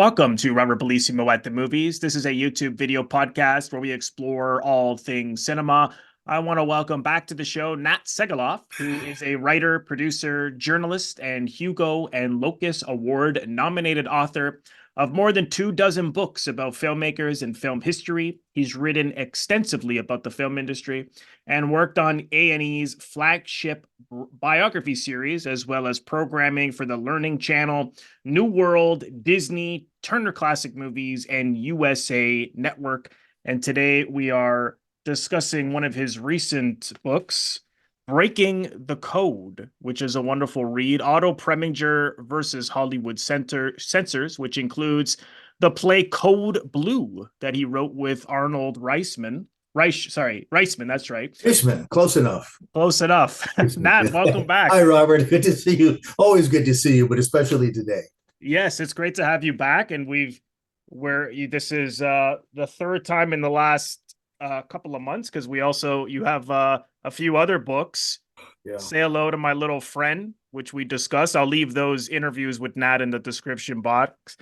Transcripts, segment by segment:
Welcome to Robert Bellissimo at the Movies. This is a YouTube video podcast where we explore all things cinema. I want to welcome back to the show Nat Segaloff, who is a writer, producer, journalist, and Hugo and Locus Award nominated author of more than 24 books about filmmakers and film history. He's written extensively about the film industry and worked on A&E's flagship biography series, as well as programming for the Learning Channel, New World, Disney, Turner Classic Movies, and USA Network. And today we are discussing one of his recent books, Breaking the Code, which is a wonderful read. Otto Preminger versus Hollywood Censors, which includes the play Code Blue that he wrote with Arnold Reisman. Reisman, that's right. Reisman, close enough. Close enough. Nat, welcome back. Hi, Robert. Good to see you. Always good to see you, but especially today. Yes, it's great to have you back. And this is the third time in the last couple of months, because you have a few other books. Yeah. Say hello to my little friend, which we discussed. I'll leave those interviews with Nat in the description box.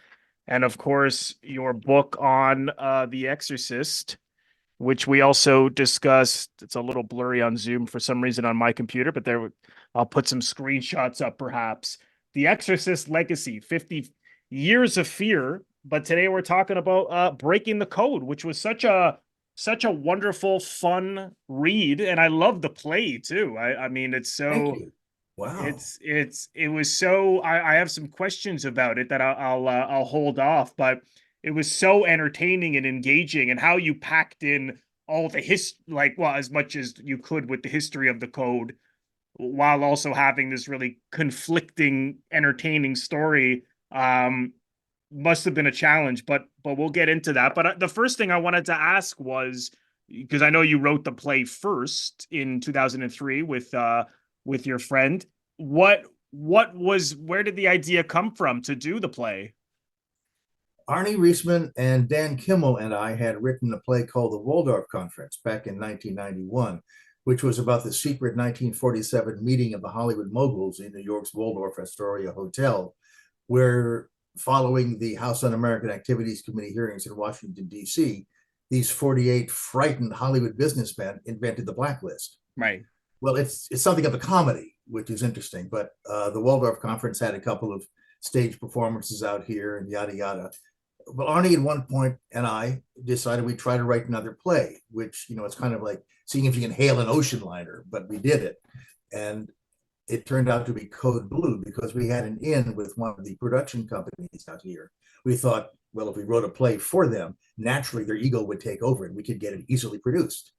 And of course, your book on The Exorcist, which we also discussed. It's a little blurry on Zoom for some reason on my computer, but I'll put some screenshots up perhaps. The Exorcist Legacy, 50 Years of Fear. But today we're talking about Breaking the Code, which was such a wonderful, fun read, and I love the play too. I mean, it's so. Thank you. Wow. It was so. I have some questions about it that I'll hold off, but it was so entertaining and engaging, and how you packed in all the as much as you could with the history of the code, while also having this really conflicting, entertaining story. Must have been a challenge, but we'll get into that. But the first thing I wanted to ask was, because I know you wrote the play first in 2003 with your friend. Where did the idea come from to do the play? Arnie Reisman and Dan Kimmel and I had written a play called The Waldorf Conference back in 1991, which was about the secret 1947 meeting of the Hollywood moguls in New York's Waldorf Astoria Hotel, where, following the House Un-American Activities Committee hearings in Washington, D.C., these 48 frightened Hollywood businessmen invented the blacklist. Right. Well, it's something of a comedy, which is interesting, but the Waldorf Conference had a couple of stage performances out here and yada, yada. But Arnie at one point and I decided we'd try to write another play, which, it's kind of like seeing if you can hail an ocean liner, but we did it. And it turned out to be Code Blue because we had an in with one of the production companies out here. We thought, well, if we wrote a play for them, naturally their ego would take over and we could get it easily produced.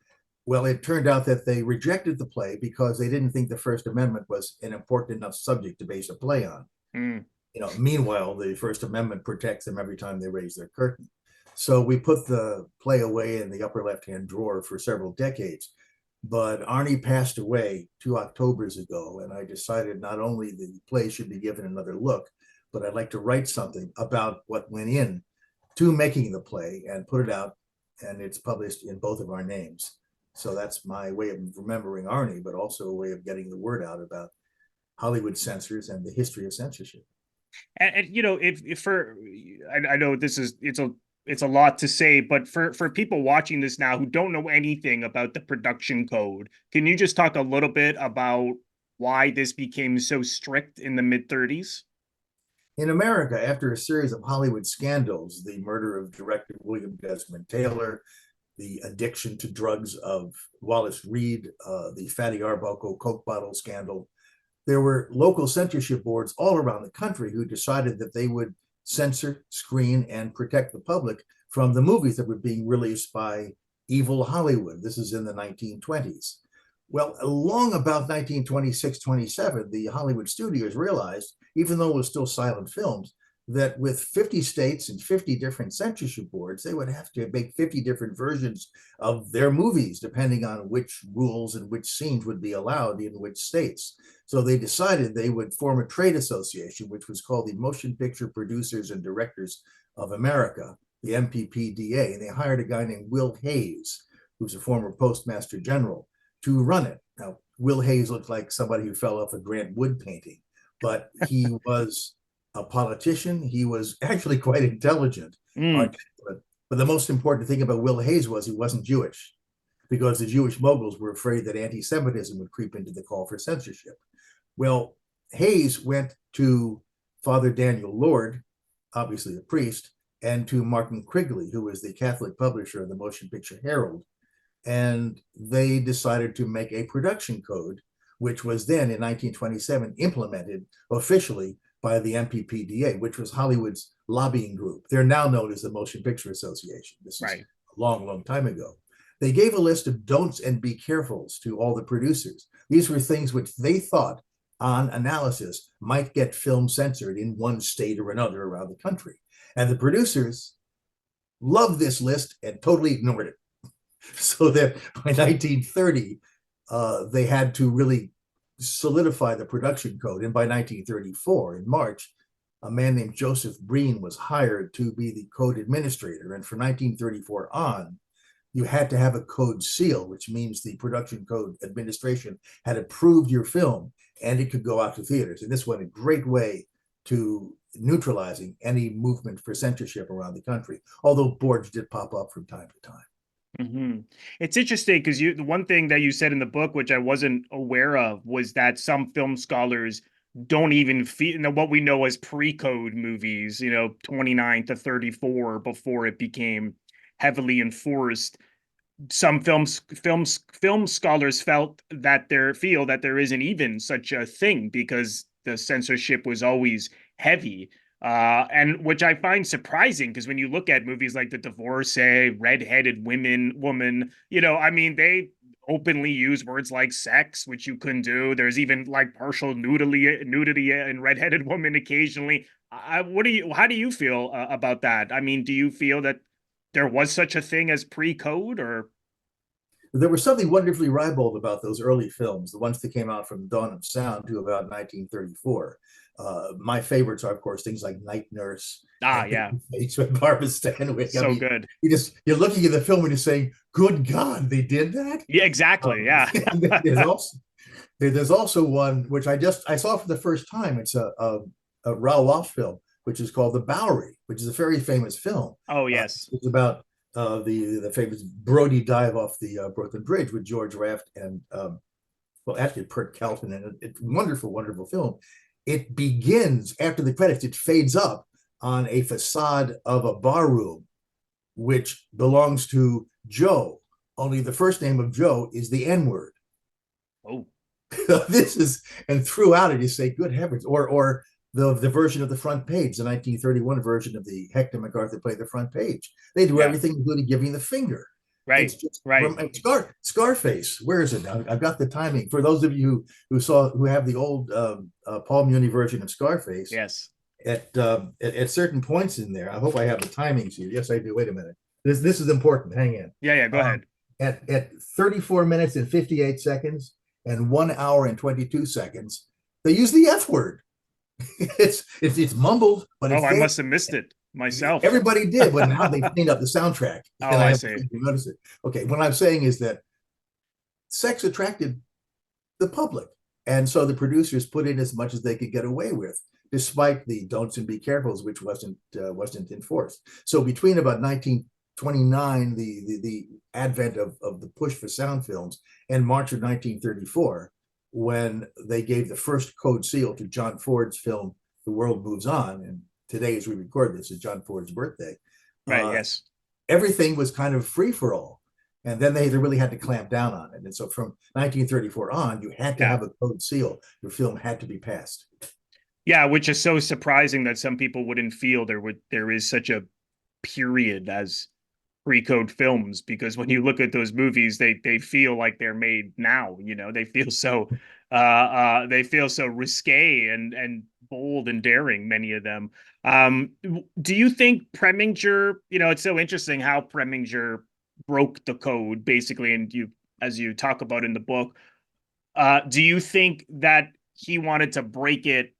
Well, it turned out that they rejected the play because they didn't think the First Amendment was an important enough subject to base a play on. Mm. Meanwhile, the First Amendment protects them every time they raise their curtain. So we put the play away in the upper left-hand drawer for several decades. But Arnie passed away 2 Octobers ago, and I decided not only the play should be given another look, but I'd like to write something about what went in to making the play and put it out, and it's published in both of our names. So that's my way of remembering Arnie, but also a way of getting the word out about Hollywood censors and the history of censorship. And I know it's a lot to say, but for people watching this now who don't know anything about the production code, can you just talk a little bit about why this became so strict in the mid-30s? In America, after a series of Hollywood scandals, the murder of director William Desmond Taylor, the addiction to drugs of Wallace Reed, the Fatty Arbuckle Coke bottle scandal, there were local censorship boards all around the country who decided that they would censor, screen, and protect the public from the movies that were being released by evil Hollywood. This is in the 1920s. Well, along about 1926-27, the Hollywood studios realized, even though it was still silent films, that with 50 states and 50 different censorship boards, they would have to make 50 different versions of their movies, depending on which rules and which scenes would be allowed in which states. So they decided they would form a trade association, which was called the Motion Picture Producers and Directors of America, the MPPDA. And they hired a guy named Will Hayes, who's a former Postmaster General, to run it. Now, Will Hayes looked like somebody who fell off a Grant Wood painting, but he was a politician. He was actually quite intelligent, Mm, articulate. But the most important thing about Will Hayes was he wasn't Jewish, because the Jewish moguls were afraid that anti-Semitism would creep into the call for censorship. Well, Hayes went to Father Daniel Lord, obviously a priest, and to Martin Quigley, who was the Catholic publisher of the Motion Picture Herald. And they decided to make a production code, which was then in 1927 implemented officially by the MPPDA, which was Hollywood's lobbying group. They're now known as the Motion Picture Association. This is right. a long, long time ago. They gave a list of don'ts and be carefuls to all the producers. These were things which they thought, on analysis, might get film censored in one state or another around the country. And the producers loved this list and totally ignored it. So that by 1930, they had to really solidify the production code. And by 1934, in March, a man named Joseph Breen was hired to be the code administrator. And from 1934 on, you had to have a code seal, which means the production code administration had approved your film and it could go out to theaters. And this went a great way to neutralizing any movement for censorship around the country, although boards did pop up from time to time. Mm-hmm. It's interesting because the one thing that you said in the book, which I wasn't aware of, was that some film scholars don't even feel, what we know as pre-code movies, 29 to 34 before it became heavily enforced. Some film scholars feel that there isn't even such a thing because the censorship was always heavy. And which I find surprising because when you look at movies like The Divorcee, Red-Headed Woman, I mean, they openly use words like sex, which you couldn't do. There's even like partial nudity in Red-Headed Woman occasionally. How do you feel about that? I mean, do you feel that there was such a thing as pre-code, or There was something wonderfully ribald about those early films, the ones that came out from Dawn of Sound to about 1934. My favorites are, of course, things like Night Nurse and yeah, Babyface with Barbara Stanwyck. I so mean, good. you're looking at the film and you're saying, "Good God, they did that." Yeah, exactly. Yeah. There's also one which I saw for the first time. It's a Raoul Walsh film, which is called The Bowery, which is a very famous film. Oh yes. It's about the famous Brody dive off the Brooklyn Bridge with George Raft and well, actually Burt Calton, and it's wonderful, wonderful film. It begins after the credits. It fades up on a facade of a bar room, which belongs to Joe. Only the first name of Joe is the N word. Oh. This is, and throughout it, you say, "Good heavens!" Or the version of the front page, the 1931 version of the Hector MacArthur play, The Front Page. They do Yeah. everything, including giving the finger. Right. It's just Right. Scarface. Where is it now? I've got the timing. For those of you who have the old Paul Muni version of Scarface, Yes. at certain points in there, I hope I have the timings here. Yes, I do. Wait a minute. This is important. Hang in. Yeah. Yeah. Go ahead. At 34 minutes and 58 seconds and 1 hour and 22 seconds, they use the F word. It's mumbled, but Oh, it's I there. must have missed it myself. Everybody did, but now they've cleaned up the soundtrack, Oh, and I I have see. to notice it. Okay, what I'm saying is that sex attracted the public, and so the producers put in as much as they could get away with, despite the don'ts and be carefuls, which wasn't enforced. So between about 1929, the advent of the push for sound films, and March of 1934, when they gave the first code seal to John Ford's film The World Moves On, and today as we record this is John Ford's birthday, Right. uh, Yes. everything was kind of free for all. And then they really had to clamp down on it. And so from 1934 on, you had to Yeah. have a code seal. Your film had to be passed. Yeah. Which is so surprising that some people wouldn't feel there is such a period as pre-code films, because when you look at those movies, they feel like they're made now. They feel so risque and bold and daring, many of them. Do you think Preminger, it's so interesting how Preminger broke the code basically, and as you talk about in the book, do you think that he wanted to break it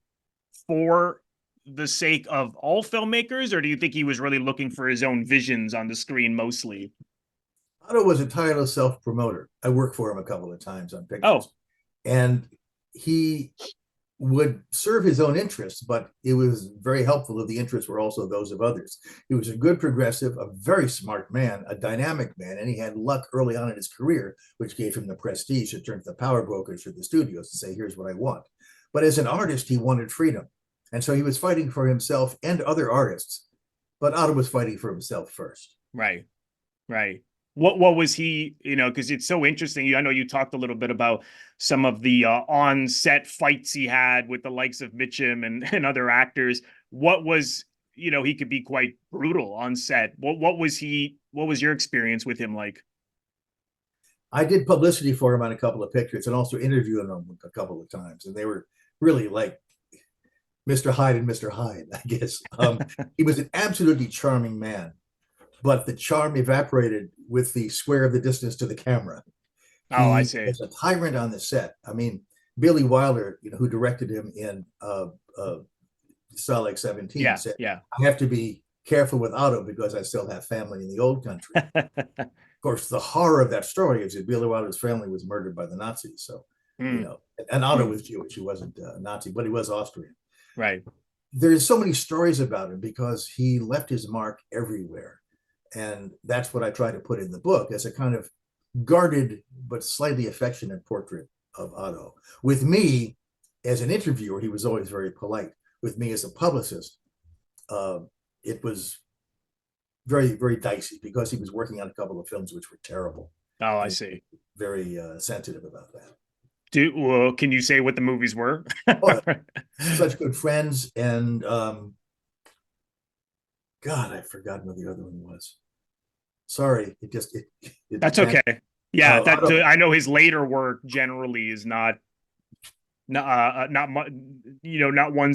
for the sake of all filmmakers, or do you think he was really looking for his own visions on the screen mostly? Otto was a tireless self-promoter. I worked for him a couple of times on pictures. Oh, And he would serve his own interests, but it was very helpful that the interests were also those of others. He was a good progressive, a very smart man, a dynamic man, and he had luck early on in his career, which gave him the prestige to turn to the power brokers or the studios to say, here's what I want. But as an artist, he wanted freedom. And so he was fighting for himself and other artists, but Otto was fighting for himself first. Right. Right. What was he, because it's so interesting. I know you talked a little bit about some of the on-set fights he had with the likes of Mitchum and other actors. What was, he could be quite brutal on set. What was your experience with him like? I did publicity for him on a couple of pictures and also interviewed him a couple of times. And they were really like Mr. Hyde and Mr. Hyde, I guess. He was an absolutely charming man, but the charm evaporated with the square of the distance to the camera. Oh, I He see. was a tyrant on the set. I mean, Billy Wilder, who directed him in Salt Lake 17, said, Yeah. I have to be careful with Otto because I still have family in the old country. Of course, the horror of that story is that Billy Wilder's family was murdered by the Nazis. So, and Otto was Jewish. He wasn't a Nazi, but he was Austrian. Right. There's so many stories about him because he left his mark everywhere. And that's what I try to put in the book as a kind of guarded but slightly affectionate portrait of Otto. With me, as an interviewer, he was always very polite. With me as a publicist, it was very, very dicey because he was working on a couple of films which were terrible. Oh, I see. Very sensitive about that. Can you say what the movies were? Such good friends, and God, I've forgotten what the other one was. Sorry, That's okay. Yeah, I know his later work generally is not ones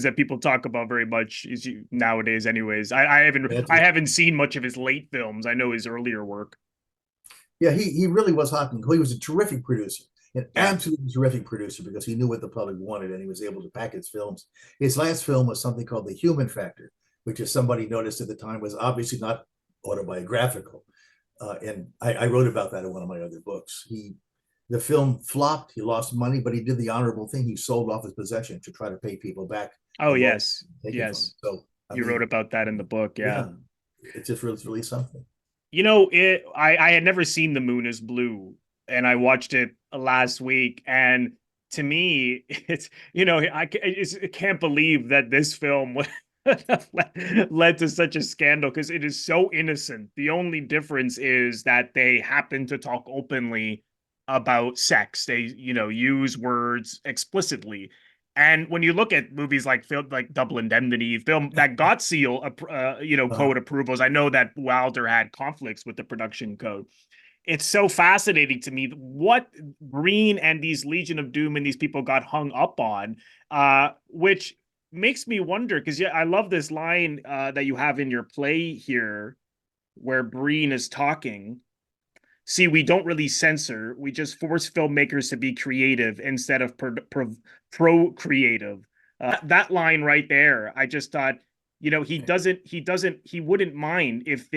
that people talk about very much nowadays. Anyways, I haven't seen much of his late films. I know his earlier work. Yeah, he really was hot and cold. He was a terrific producer, an absolutely terrific producer because he knew what the public wanted and he was able to pack his films. His last film was something called The Human Factor, which, as somebody noticed at the time, was obviously not autobiographical. And I wrote about that in one of my other books. The film flopped. He lost money, but he did the honorable thing. He sold off his possession to try to pay people back. Oh, yes. So you wrote about that in the book. Yeah. It's just really something. I had never seen The Moon Is Blue, and I watched it last week. And to me, it's, I can't believe that this film led to such a scandal because it is so innocent. The only difference is that they happen to talk openly about sex. They, use words explicitly. And when you look at movies like Double Indemnity, film that got seal, code approvals, I know that Wilder had conflicts with the production code. It's so fascinating to me what Breen and these Legion of Doom and these people got hung up on, which makes me wonder, because I love this line that you have in your play here where Breen is talking. See, we don't really censor. We just force filmmakers to be creative instead of procreative. That line right there, I just thought, he wouldn't mind if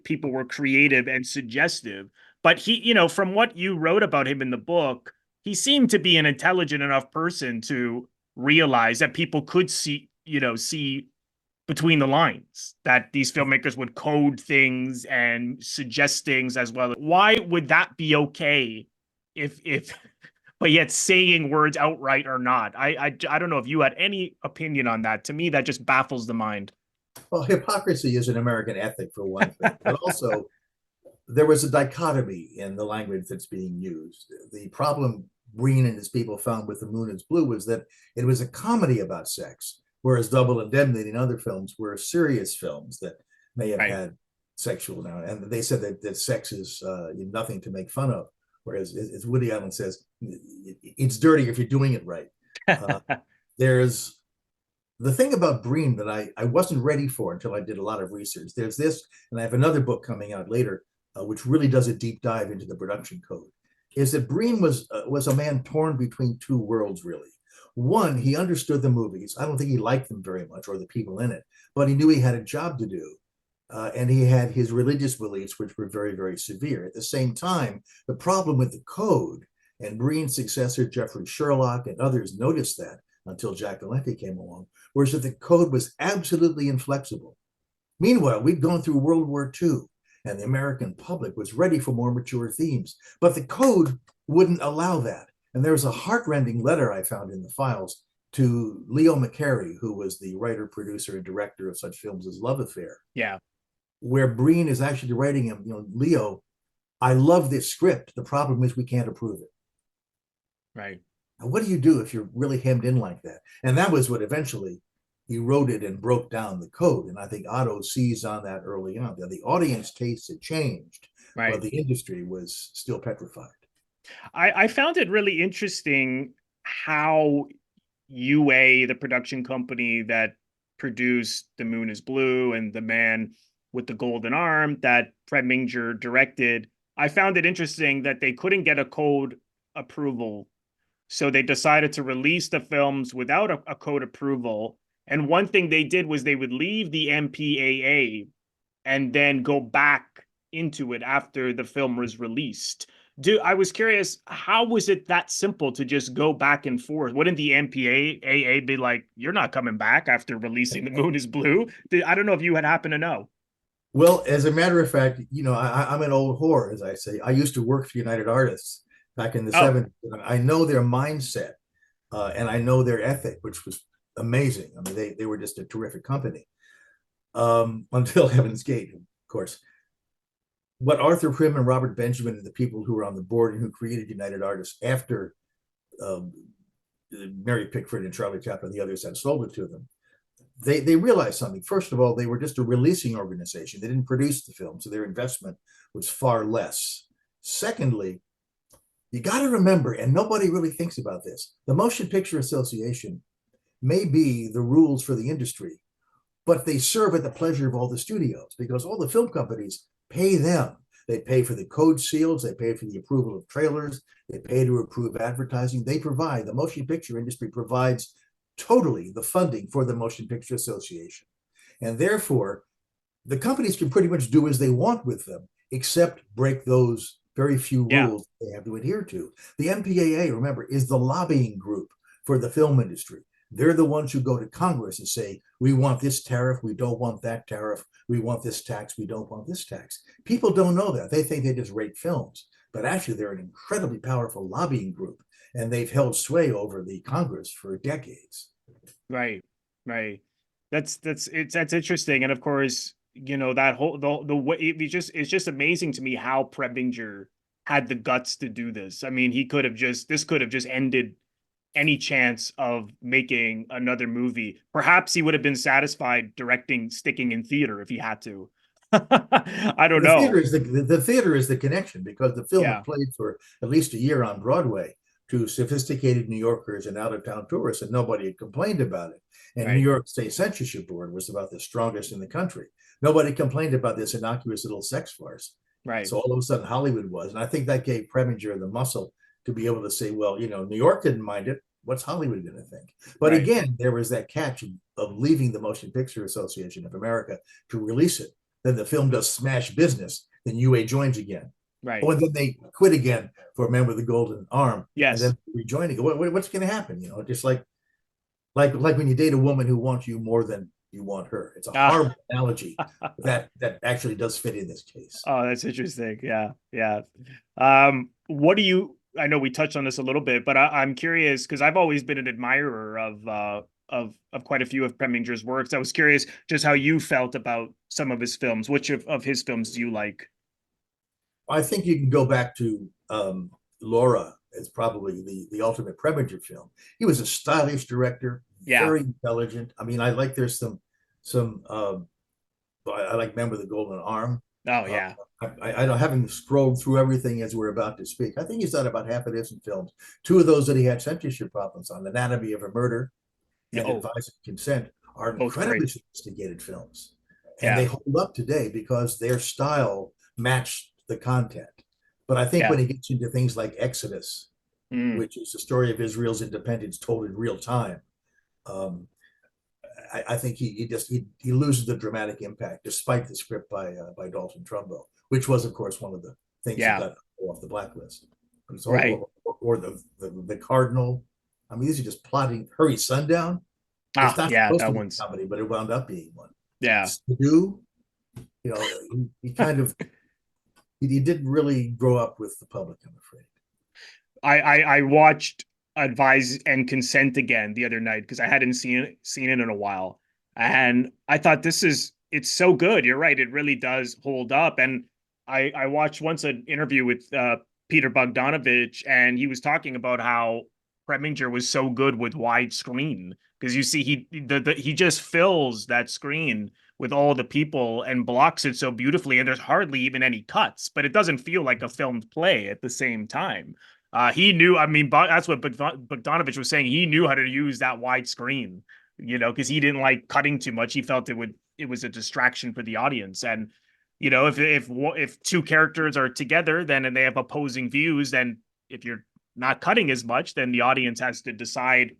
people were creative and suggestive. But from what you wrote about him in the book, he seemed to be an intelligent enough person to realize that people could see between the lines, that these filmmakers would code things and suggest things as well. Why would that be okay if but yet saying words outright or not? I don't know if you had any opinion on that. To me, that just baffles the mind. Well, hypocrisy is an American ethic, for one thing, but also there was a dichotomy in the language that's being used. The problem Breen and his people found with The Moon Is Blue was that it was a comedy about sex, whereas Double Indemnity and other films were serious films that may have had sexual now. And they said that sex is nothing to make fun of. Whereas, as Woody Allen says, it's dirty if you're doing it right. There's the thing about Breen that I wasn't ready for until I did a lot of research. There's this, and I have another book coming out later, which really does a deep dive into the production code, is that Breen was a man torn between two worlds, really. One, he understood the movies. I don't think he liked them very much or the people in it, but he knew he had a job to do. And he had his religious beliefs, which were very, very severe. At the same time, the problem with the code, and Breen's successor, Jeffrey Sherlock, and others noticed that, until Jack Valenti came along, whereas the code was absolutely inflexible. Meanwhile, we'd gone through World War II, and the American public was ready for more mature themes, but the code wouldn't allow that. And there was a heartrending letter I found in the files to Leo McCarey, who was the writer, producer, and director of such films as Love Affair. Yeah. Where Breen is actually writing him, Leo, I love this script. The problem is we can't approve it. Right. And what do you do if you're really hemmed in like that? And that was what eventually eroded and broke down the code. And I think Otto seized on that early on. The audience tastes had changed, right. But the industry was still petrified. I found it really interesting how UA, the production company that produced The Moon is Blue and The Man with the Golden Arm that Preminger directed, I found it interesting that they couldn't get a code approval. So they decided to release the films without a code approval. And one thing they did was they would leave the MPAA and then go back into it after the film was released. I was curious, how was it that simple to just go back and forth? Wouldn't the MPAA be like, you're not coming back after releasing The Moon is Blue? I don't know if you had happened to know. Well, as a matter of fact, I'm an old whore, as I say. I used to work for United Artists back in the 70s. I know their mindset and I know their ethic, which was amazing. I mean, they were just a terrific company until Heaven's Gate, of course. What Arthur Prim and Robert Benjamin and the people who were on the board and who created United Artists after Mary Pickford and Charlie Chaplin and the others had sold it to them, they realized something. First of all, they were just a releasing organization. They didn't produce the film, so their investment was far less. Secondly, you got to remember, and nobody really thinks about this, the Motion Picture Association may be the rules for the industry, but they serve at the pleasure of all the studios because all the film companies pay them. They pay for the code seals, they pay for the approval of trailers, they pay to approve advertising. They provide, the motion picture industry provides totally the funding for the Motion Picture Association. And therefore, the companies can pretty much do as they want with them, except break those very few rules they have to adhere to. The MPAA, remember, is the lobbying group for the film industry. They're the ones who go to Congress and say, we want this tariff, we don't want that tariff, we want this tax, we don't want this tax. People don't know that. They think they just rate films, but actually they're an incredibly powerful lobbying group, and they've held sway over the Congress for decades. Right. That's interesting. And of course, that whole, the way, it's just amazing to me how Preminger had the guts to do this. I mean, this could have just ended any chance of making another movie. Perhaps he would have been satisfied sticking in theater if he had to. I don't know. The theater is the connection, because the film played for at least a year on Broadway to sophisticated New Yorkers and out-of-town tourists, and nobody had complained about it. And New York State Censorship Board was about the strongest in the country. Nobody complained about this innocuous little sex farce. So all of a sudden Hollywood was, and I think that gave Preminger the muscle to be able to say, well, New York didn't mind it. What's Hollywood going to think? But again, there was that catch of leaving the Motion Picture Association of America to release it. Then the film does smash business. Then UA joins again. Oh, and then they quit again for Man with the Golden Arm. Yes. And then rejoining. What's going to happen? Just like when you date a woman who wants you more than you want her. It's a horrible analogy that actually does fit in this case. Oh, that's interesting. Yeah. What do you? I know we touched on this a little bit, but I'm curious because I've always been an admirer of quite a few of Preminger's works. I was curious just how you felt about some of his films. Which of his films do you like? I think you can go back to Laura as probably the ultimate Preminger film. He was a stylish director, very intelligent. I mean, I like there's some I like Man with the Golden Arm. Oh yeah. I don't, having scrolled through everything as we're about to speak, I think he's done about half a dozen films. Two of those that he had censorship problems on, Anatomy of a Murder and Advice and Consent, are incredibly sophisticated films. And they hold up today because their style matched the content. But I think when he gets into things like Exodus, which is the story of Israel's independence told in real time, I think he loses the dramatic impact, despite the script by Dalton Trumbo, which was, of course, one of the things that got off the blacklist. But it's or the Cardinal, I mean, these are just plotting. Hurry Sundown. It's Ah, not yeah, supposed to that be one's a comedy, but it wound up being one. yeah. Stu, you know, he kind of he didn't really grow up with the public, I'm afraid. I watched Advise and Consent again the other night because I hadn't seen it in a while, and I thought it's so good. You're right, it really does hold up. And I watched once an interview with Peter Bogdanovich, and he was talking about how Preminger was so good with widescreen because you see he just fills that screen with all the people and blocks it so beautifully, and there's hardly even any cuts, but it doesn't feel like a filmed play at the same time. He knew, I mean, that's what Bogdanovich was saying. He knew how to use that wide screen, because he didn't like cutting too much. He felt it was a distraction for the audience. And, if two characters are together, then and they have opposing views, then if you're not cutting as much, then the audience has to decide,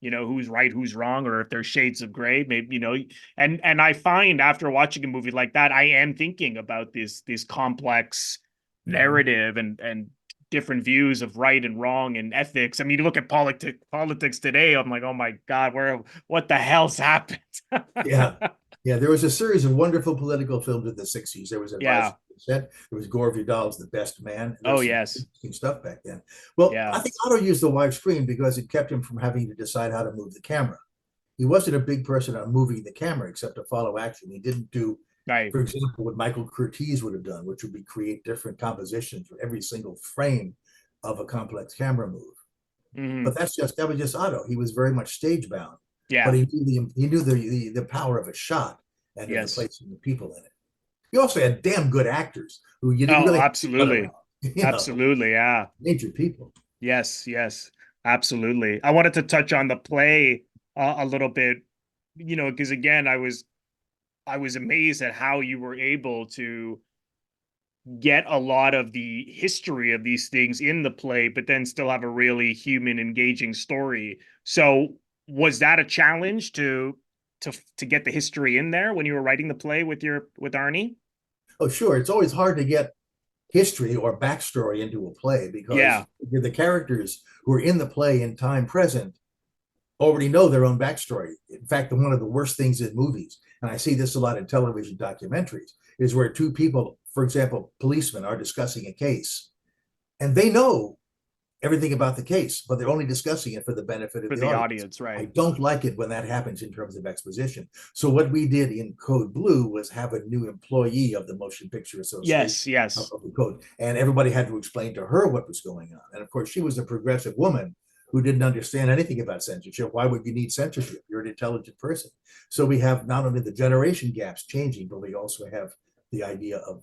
who's right, who's wrong, or if there's shades of gray, maybe, and I find after watching a movie like that, I am thinking about this complex narrative and different views of right and wrong and ethics. I mean, you look at politics today. I'm like, oh my God, what the hell's happened? Yeah. Yeah. There was a series of wonderful political films in the 60s. There was Advice Yeah. and Consent. There was Gore Vidal's The Best Man. There Oh was some yes. interesting stuff back then. Well, Yeah. I think Otto used the wide screen because it kept him from having to decide how to move the camera. He wasn't a big person on moving the camera except to follow action. He didn't do, Right. for example, what Michael Curtiz would have done, which would be create different compositions for every single frame of a complex camera move. Hmm. But that was just Otto. He was very much stage bound, but Yeah. he knew the power of a shot and of the Yes. placing the people in it. He also had damn good actors who you didn't Oh, really have to run absolutely. around. You know, Absolutely. Yeah. major people. Yes. Yes. Absolutely. I wanted to touch on the play a little bit, because again, I was amazed at how you were able to get a lot of the history of these things in the play, but then still have a really human, engaging story. So, was that a challenge to get the history in there when you were writing the play with Arnie? Oh, sure. It's always hard to get history or backstory into a play because Yeah, the characters who are in the play in time present already know their own backstory. In fact, one of the worst things in movies, and I see this a lot in television documentaries, is where two people, for example, policemen, are discussing a case and they know everything about the case, but they're only discussing it for the benefit of for the the audience. audience, I right? don't like it when that happens in terms of exposition. So what we did in Code Blue was have a new employee of the Motion Picture Association Yes, yes, of the code, and everybody had to explain to her what was going on. And of course, she was a progressive woman who didn't understand anything about censorship. Why would you need censorship? You're an intelligent person. So we have not only the generation gaps changing, but we also have the idea of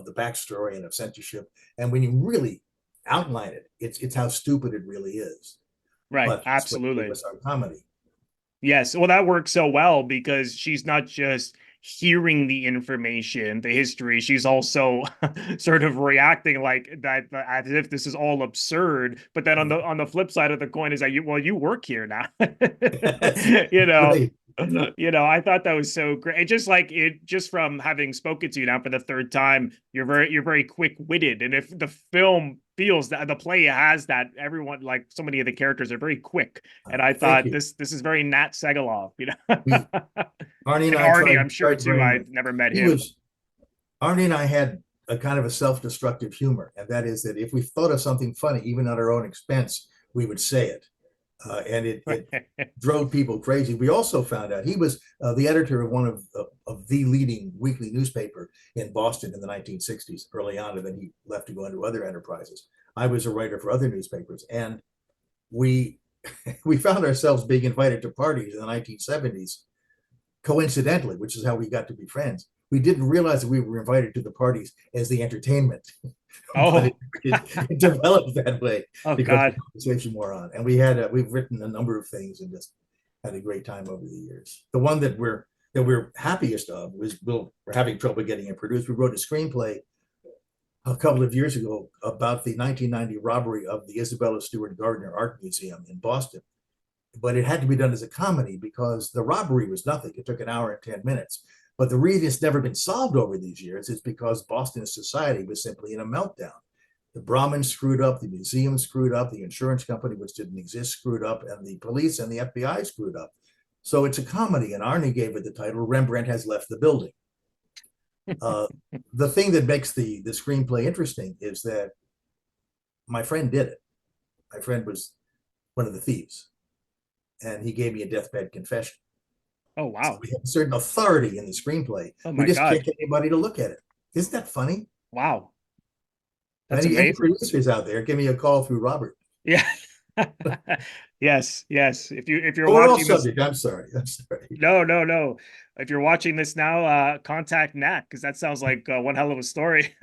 the backstory and of censorship. And when you really outline it, it's how stupid it really is. right, But that's what gave absolutely. us our comedy. Yes, well, that works so well because she's not just hearing the information, the history, she's also sort of reacting like that as if this is all absurd. But then on the flip side of the coin is that you work here now. That's You know, right. I thought that was so great. It just from having spoken to you now for the third time, you're very quick-witted. And if the film feels that the play has that, everyone, like so many of the characters are very quick. And I Thank thought you. this is very Nat Segaloff, We Arnie and and I Arnie, tried I'm sure tried too. very I much. never met He him. was Arnie and I had a kind of a self-destructive humor, and that is that if we thought of something funny, even at our own expense, we would say it. And it drove people crazy. We also found out he was the editor of one of the leading weekly newspaper in Boston in the 1960s, early on, and then he left to go into other enterprises. I was a writer for other newspapers, and we we found ourselves being invited to parties in the 1970s, coincidentally, which is how we got to be friends. We didn't realize that we were invited to the parties as the entertainment, but Oh, it developed that way oh because the God. conversation wore on. And we've written a number of things and just had a great time over the years. The one that we're happiest of was we're having trouble getting it produced. We wrote a screenplay a couple of years ago about the 1990 robbery of the Isabella Stewart Gardner Art Museum in Boston. But it had to be done as a comedy because the robbery was nothing. It took an hour and 10 minutes. But the reason it's never been solved over these years is because Boston society was simply in a meltdown. The Brahmins screwed up, the museum screwed up, the insurance company, which didn't exist, screwed up, and the police and the FBI screwed up. So it's a comedy, and Arnie gave it the title Rembrandt Has Left the Building. The thing that makes the screenplay interesting is that my friend did it. My friend was one of the thieves, and he gave me a deathbed confession. Oh, So wow. we have a certain authority in the screenplay. Oh, We my just can't God. get anybody to look at it. Isn't that funny? Wow. That's Any amazing. producers out there, give me a call through Robert. Yeah. Yes, yes. If you're Oh, we're all watching this, subject. I'm sorry. I'm sorry. no, no, no. If you're watching this now, contact Nat, because that sounds like one hell of a story.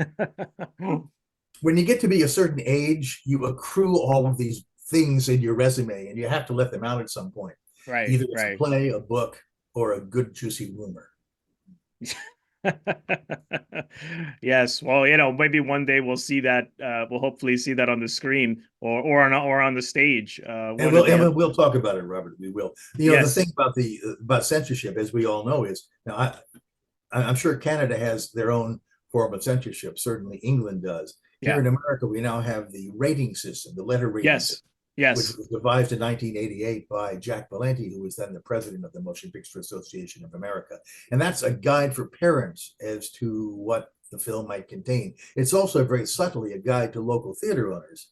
When you get to be a certain age, you accrue all of these things in your resume, and you have to let them out at some point. Right, Either it's a right. play, a book, or a good juicy rumor. Yes, well, maybe one day we'll see that. We'll hopefully see that on the screen or on the stage. And One or the other. we'll talk about it, Robert. We will. The thing Yes, about about censorship, as we all know, is now I'm sure Canada has their own form of censorship. Certainly, England does. Here yeah, in America, we now have the rating system, the letter rating yes, system, which yes, was devised in 1988 by Jack Valenti, who was then the president of the Motion Picture Association of America. And that's a guide for parents as to what the film might contain. It's also very subtly a guide to local theater owners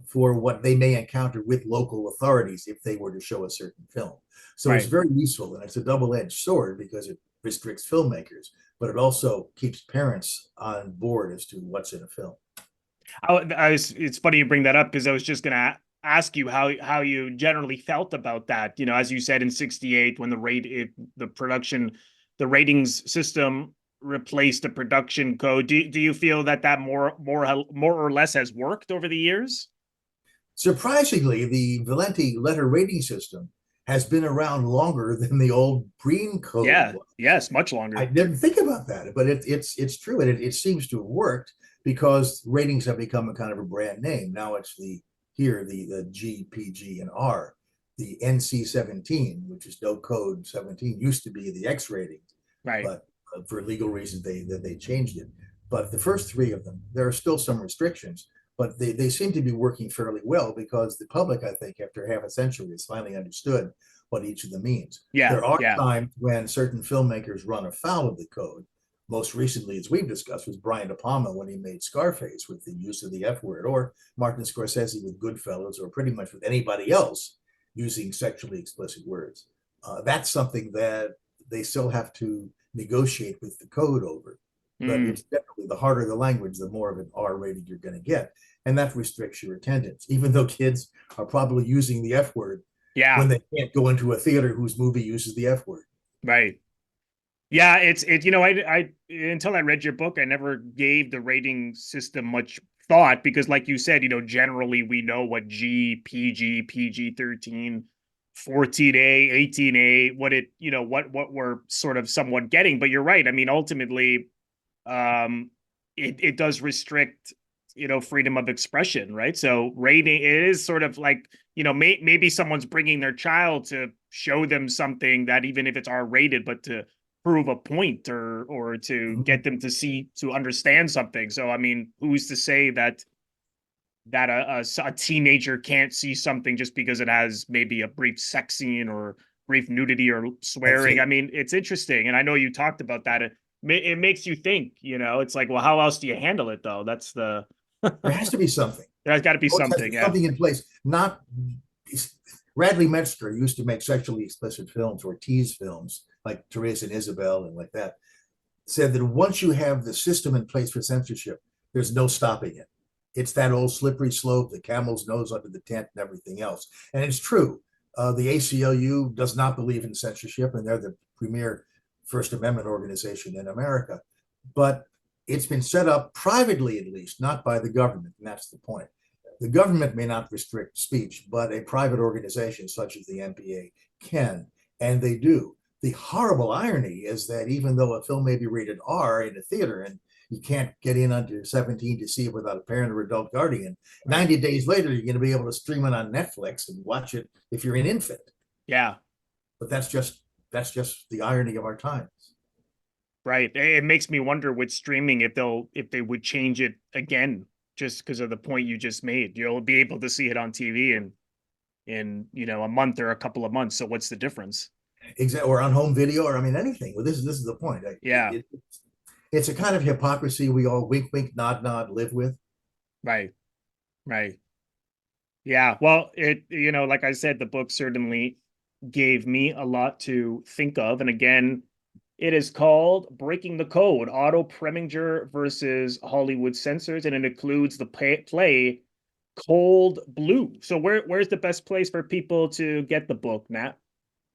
for what they may encounter with local authorities if they were to show a certain film. So it's right. very useful, and it's a double-edged sword because it restricts filmmakers, but it also keeps parents on board as to what's in a film. It's funny you bring that up because I was just gonna ask you how you generally felt about that. As you said in '68 when the ratings system replaced the production code. Do you feel that more or less has worked over the years? Surprisingly, the Valenti letter rating system has been around longer than the old Green Code Yeah, was. yes, much I longer. didn't think about that, but it's true, and it seems to have worked because ratings have become a kind of a brand name. Now it's the G, PG, and R. The NC-17, which is no code 17, used to be the X rating, Right. but for legal reasons they changed it. But the first three of them, there are still some restrictions, but they seem to be working fairly well because the public, I think, after half a century, has finally understood what each of them means. Yeah, There are yeah. times when certain filmmakers run afoul of the code. Most recently, as we've discussed, was Brian De Palma when he made Scarface with the use of the F word, or Martin Scorsese with Goodfellas, or pretty much with anybody else using sexually explicit words. That's something that they still have to negotiate with the code over. But Mm, it's definitely the harder the language, the more of an R rating you're going to get. And that restricts your attendance, even though kids are probably using the F word yeah, when they can't go into a theater whose movie uses the F word. right. Yeah, I until I read your book, I never gave the rating system much thought because like you said, generally we know what PG 13, 14A, 18A, what we're sort of somewhat getting, but you're right. I mean, ultimately, um it does restrict freedom of expression, right? So rating, it is sort of like maybe someone's bringing their child to show them something that even if it's R rated, but to prove a point or to Mhm. get them to understand something. So I mean, who's to say that a teenager can't see something just because it has maybe a brief sex scene or brief nudity or That's swearing? I it. mean, it's interesting, and I know you talked about that. It makes you think. It's like, well, how else do you handle it though? That's the There has to be something. there's got to be Always has to something. be Yeah. something in place. Not Radley Metzger used to make sexually explicit films or tease films like Therese and Isabel and like that. Said that once you have the system in place for censorship, there's no stopping it. It's that old slippery slope, the camel's nose under the tent, and everything else. And it's true. The ACLU does not believe in censorship, and they're the premier First Amendment organization in America. But it's been set up privately, at least, not by the government, and that's the point. The government may not restrict speech, but a private organization such as the MPA can, and they do. The horrible irony is that even though a film may be rated R in a theater and you can't get in under 17 to see it without a parent or adult guardian, Right. 90 days later, you're going to be able to stream it on Netflix and watch it if you're an infant. Yeah. But that's just the irony of our times. Right. It makes me wonder with streaming if they would change it again just because of the point you just made. You'll be able to see it on TV in a month or a couple of months. So what's the difference? Exactly, or on home video, or I mean anything. Well, this is the point. Yeah, It's a kind of hypocrisy we all wink, wink, nod, nod live with. right, right. Yeah, well, like I said, the book certainly gave me a lot to think of. And again, it is called Breaking the Code, Otto Preminger versus Hollywood Censors, and it includes the play Cold Blue. So where's the best place for people to get the book, Nat?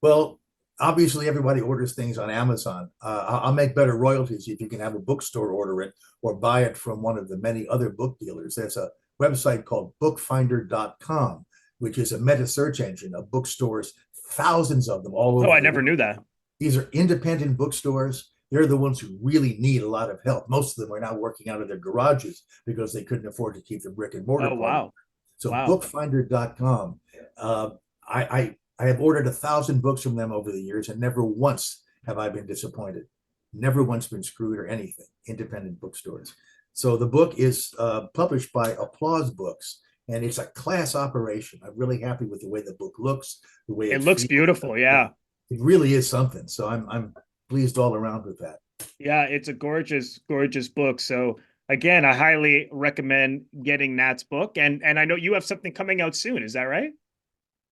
Well, obviously, everybody orders things on Amazon. I'll make better royalties if you can have a bookstore order it or buy it from one of the many other book dealers. There's a website called bookfinder.com, which is a meta search engine of bookstores, thousands of them all over. Oh, I never knew that. These are independent bookstores. They're the ones who really need a lot of help. Most of them are now working out of their garages because they couldn't afford to keep the brick and mortar. Oh, wow. So Wow. bookfinder.com. I have ordered 1,000 books from them over the years, and never once have I been disappointed. Never once been screwed or anything. Independent bookstores. So the book is published by Applause Books, and it's a class operation. I'm really happy with the way the book looks, the way it looks beautiful. Yeah. It really is something. So I'm pleased all around with that. Yeah, it's a gorgeous, gorgeous book. So again, I highly recommend getting Nat's book. And I know you have something coming out soon. Is that right?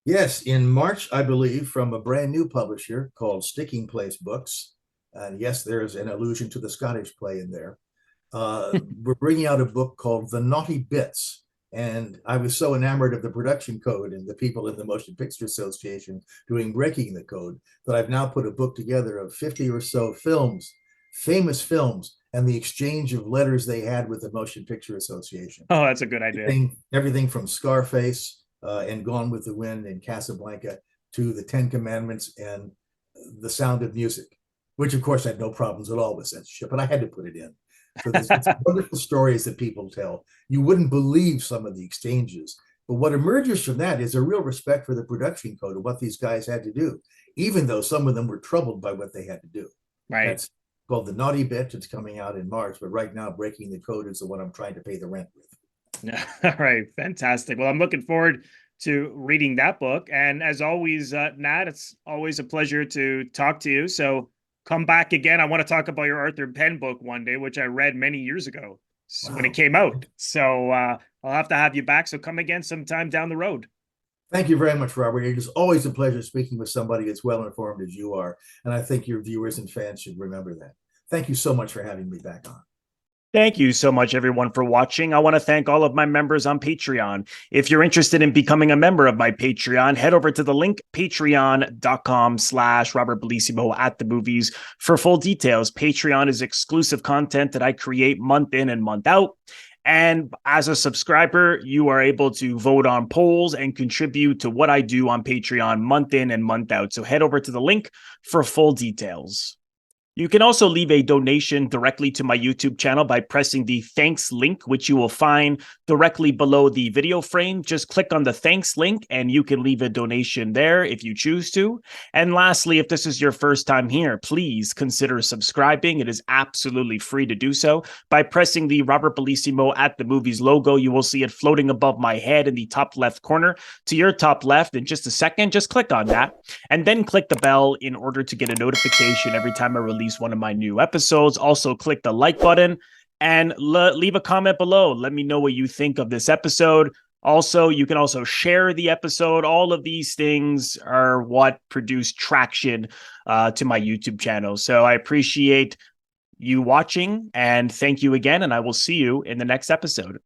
Yes, in March, I believe, from a brand new publisher called Sticking Place Books. And yes, there's an allusion to the Scottish play in there. We're bringing out a book called The Naughty Bits. And I was so enamored of the production code and the people in the Motion Picture Association doing Breaking the Code that I've now put a book together of 50 or so films, famous films, and the exchange of letters they had with the Motion Picture Association. Oh, that's a good idea. Everything from Scarface and Gone with the Wind and Casablanca to the Ten Commandments and The Sound of Music, which of course had no problems at all with censorship, but I had to put it in. So there's wonderful stories that people tell. You wouldn't believe some of the exchanges. But what emerges from that is a real respect for the production code and what these guys had to do, even though some of them were troubled by what they had to do. Right. That's called The Naughty Bit. It's coming out in March, but right now Breaking the Code is the one I'm trying to pay the rent with. All right. Fantastic. Well, I'm looking forward to reading that book. And as always, Nat, it's always a pleasure to talk to you. So come back again. I want to talk about your Arthur Penn book one day, which I read many years ago when it came out. So I'll have to have you back. So come again sometime down the road. Thank you very much, Robert. It is always a pleasure speaking with somebody as well informed as you are. And I think your viewers and fans should remember that. Thank you so much for having me back on. Thank you so much, everyone, for watching. I want to thank all of my members on Patreon. If you're interested in becoming a member of my Patreon, head over to the link, patreon.com/Robert Bellissimo at the movies for full details. Patreon is exclusive content that I create month in and month out. And as a subscriber, you are able to vote on polls and contribute to what I do on Patreon month in and month out. So head over to the link for full details. You can also leave a donation directly to my YouTube channel by pressing the thanks link, which you will find directly below the video frame. Just click on the thanks link and you can leave a donation there if you choose to. And lastly, if this is your first time here, please consider subscribing. It is absolutely free to do so. By pressing the Robert Bellissimo at the movies logo, you will see it floating above my head in the top left corner. To your top left in just a second, just click on that and then click the bell in order to get a notification every time I release one of my new episodes. Also click the like button and leave a comment below. Let me know what you think of this episode. Also, you can also share the episode. All of these things are what produce traction to my YouTube channel. So I appreciate you watching and thank you again. And I will see you in the next episode.